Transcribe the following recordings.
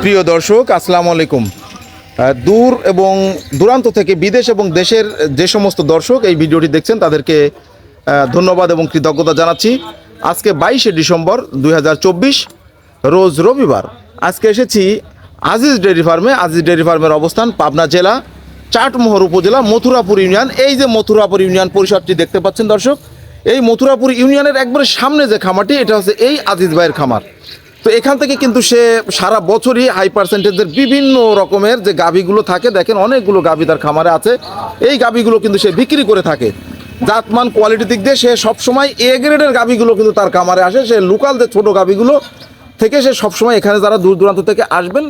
প্রিয় দর্শক, আসসালামু আলাইকুম। দূর এবং দূরান্ত থেকে বিদেশ এবং দেশের যে সমস্ত দর্শক এই ভিডিওটি দেখছেন তাদেরকে ধন্যবাদ এবং কৃতজ্ঞতা জানাচ্ছি। আজকে 22শে ডিসেম্বর 2024 রোজ রবিবার। আজকে এসেছি আজিজ ডেইরি ফার্মে। আজিজ ডেইরি ফার্মের অবস্থান পাবনা জেলা চাটমোহর উপজেলা মথুরাপুর ইউনিয়ন। এই যে মথুরাপুর ইউনিয়ন পরিষদটি দেখতে পাচ্ছেন দর্শক, এই মথুরাপুর ইউনিয়নের একবারে সামনে যে খামারটি, এটা হচ্ছে এই আজিজ ভাইয়ের খামার। তো এখান থেকে কিন্তু সে সারা বছরই হাই পার্সেন্টেজের বিভিন্ন রকমের যে গাভীগুলো থাকে, দেখেন অনেকগুলো গাভী তার খামারে আছে। এই গাভীগুলো কিন্তু সে বিক্রি করে থাকে। জাতমান কোয়ালিটি দিক দিয়ে সে সবসময় এ গ্রেডের গাভীগুলো কিন্তু তার খামারে আসে। সে লোকাল যে ছোটো গাভীগুলো থেকে সে সবসময় এখানে যারা দূর দূরান্ত থেকে আসবেন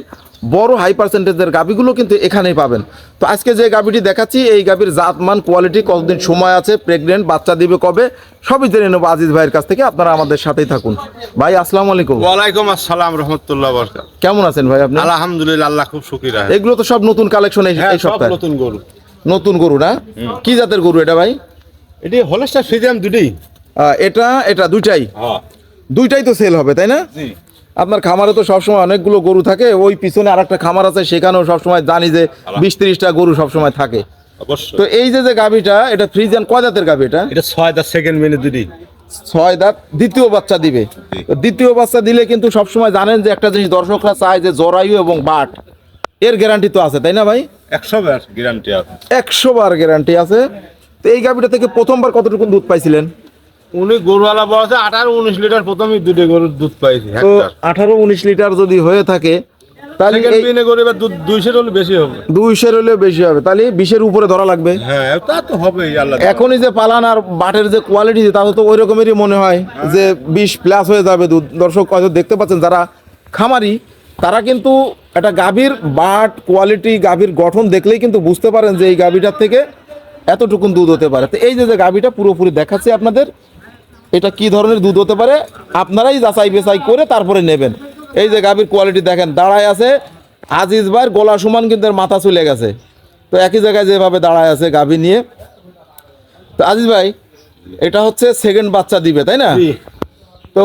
বড় হাই পার্সেন্টেজের গাভীগুলো কিন্তু এখানেই পাবেন। তো আজকে যে গাভীটি দেখাচ্ছি, এই গাভীর জাতমান কোয়ালিটি, কতদিন সময় আছে, প্রেগনেন্ট, বাচ্চা দিবে কবে, সবই জেনে নেবো আজিজ ভাইয়ের কাছ থেকে। আপনারা আমাদের সাথেই থাকুন। ভাই আসসালামু আলাইকুম। ওয়ালাইকুম আসসালাম রহমতুল্লাহ বরকাত। কেমন আছেন ভাই আপনি? আলহামদুলিল্লাহ, আল্লাহ খুব সুখী রাখে। এগুলো তো সব নতুন কালেকশন এই সপ্তাহে। নতুন গরু। নতুন গরু না? কি জাতের গরু এটা ভাই? এটি হলস্টার ফ্রিজিয়ান দুটোই। এটা দুইটাই? দুইটাই তো সেল হবে তাই না? আপনার খামারে তো সবসময় অনেকগুলো গরু থাকে, ওই পিছনে আর একটা খামার আছে, সেখানেও সবসময় জানি যে 20-30টা গরু সবসময় থাকে। তো এই যে গাভীটা, এটা ফ্রিজিয়ান কয় জাতের গাভী? এটা 6 দাঁত সেকেন্ড মিনিট দুটোই। 6 দাঁত, দ্বিতীয় বাচ্চা দিবে। তো দ্বিতীয় বাচ্চা দিলে কিন্তু সবসময় জানেন যে একটা জিনিস দর্শকরা চায় যে জরায়ু এবং বাট, এর গ্যারান্টি তো আছে তাই না ভাই? 100 বার গ্যারান্টি আছে। 100 বার গ্যারান্টি আছে। তো এই গাভীটা থেকে প্রথমবার কতটুকু দুধ পাইছিলেন? উনি গরুওয়ালা বলছে 18-19 লিটার প্রথমে দুটো গরুর দুধ পাইছি। তো 18-19 লিটার যদি হয়ে থাকে তাহলে এই গরু এবার দুধ 200 হলে বেশি হবে। 200 হলেও বেশি হবে, তাহলে 20-এর উপরে ধরা লাগবে। হ্যাঁ, তা তো হবেই। আল্লাহ এখনই যে পালান আর বাটের যে কোয়ালিটি, তাহলে তো ওই রকমেরই মনে হয় যে 20 প্লাস হয়ে যাবে দুধ। দর্শক হয়তো দেখতে পাচ্ছেন যারা খামারি, তারা কিন্তু একটা গাভীর বাট কোয়ালিটি, গাভীর গঠন দেখলেই কিন্তু বুঝতে পারেন যে এই গাভীটার থেকে এতটুকুন দুধ হতে পারে। তো এই যে গাভীটা পুরোপুরি দেখাচ্ছি আপনাদের, এটা কি ধরনের দুধ হতে পারে আপনারাই যাচাই বেচাই করে তারপরে নেবেন। এই যে গাভীর কোয়ালিটি দেখেন, দাঁড়ায় আছে আজিজ ভাইয়ের গলা সমান, কিন্তু এর মাথা চলে গেছে। তো একই জায়গায় যেভাবে দাঁড়ায় আছে গাভী নিয়ে। তো আজিজ ভাই, এটা হচ্ছে সেকেন্ড বাচ্চা দিবে তাই না? তো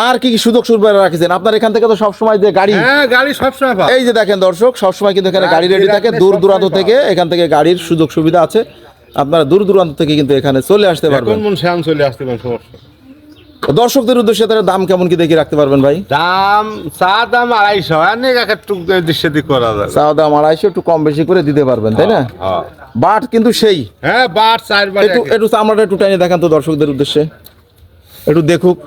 আর কি কি সুযোগ সুবিধা রাখছেন আপনার এখান থেকে? তো সবসময় যে গাড়ি, গাড়ি সবসময় এই যে দেখেন দর্শক, সবসময় কিন্তু এখানে গাড়ি রেডি থাকে। দূর দূরান্ত থেকে এখান থেকে গাড়ির সুযোগ সুবিধা আছে, আপনারা দূর দূরান্ত থেকে কিন্তু এখানে চলে আসতে পারবেন। চলে আসতে পারবেন। দর্শকদের উদ্দেশ্যে তারা দাম কেমন কি দেখে রাখতে পারবেন ভাই? দাম 250 অনেক একটু দৃশ্যে করা যায়। চা দাম 250, একটু কম বেশি করে দিতে পারবেন তাই না? বাট কিন্তু সেই, হ্যাঁ বাট 4 বার। একটু চামড়াটা একটু টাইনে দেখান তো দর্শকদের উদ্দেশ্যে, একটু দেখুক।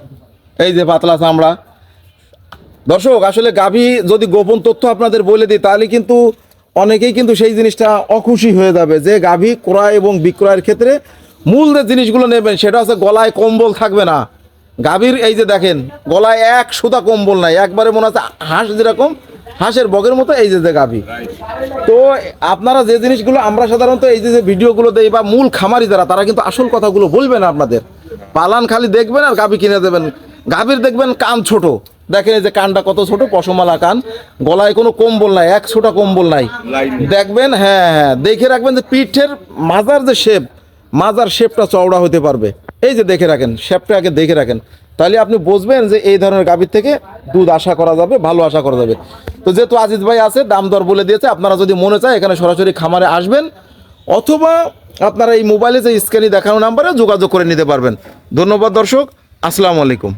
এই যে পাতলা চামড়া। দর্শক, আসলে গাভী যদি গোপন তথ্য আপনাদের বলে দিই, তাহলে কিন্তু অনেকেই কিন্তু সেই জিনিসটা অখুশি হয়ে যাবে যে গাভী ক্রয় এবং বিক্রয়ের ক্ষেত্রে মূল যে জিনিসগুলো নেবেন সেটা হচ্ছে গলায় কম্বল থাকবে না। গাভীর এই যে দেখেন, গলায় এক সুতা কম্বল নাই, একবারে মনে হচ্ছে হাঁস যেরকম, হাঁসের বগের মতো এই যে গাভী। তো আপনারা যে জিনিসগুলো আমরা সাধারণত এই যে ভিডিওগুলো দেই, বা মূল খামারি যারা, তারা কিন্তু আসল কথাগুলো বলবেন আপনাদের। পালান খালি দেখবেন আর গাভী কিনে দেবেন। গাভীর দেখবেন কান ছোট, দেখেন এই যে কানটা কত ছোট, পশমালা কান, গলায় কোনো কম্বল নাই, এক ছোটা কম্বল নাই। দেখবেন, হ্যাঁ, দেখে রাখবেন যে পিঠের মাজার যে শেপ, মাজার শেপটা চওড়া হতে পারবে। এই যে দেখে রাখেন, শেপটা আগে দেখে রাখেন, তাহলে আপনি বুঝবেন যে এই ধরনের গাভীর থেকে দুধ আশা করা যাবে, ভালো আশা করা যাবে। তো যেহেতু আজিজ ভাই আছে, দাম দর বলে দিয়েছে, আপনারা যদি মনে চায় এখানে সরাসরি খামারে আসবেন, অথবা আপনারা এই মোবাইলে যে স্ক্রিনে দেখানো নাম্বারে যোগাযোগ করে নিতে পারবেন। ধন্যবাদ দর্শক, আসসালামু আলাইকুম।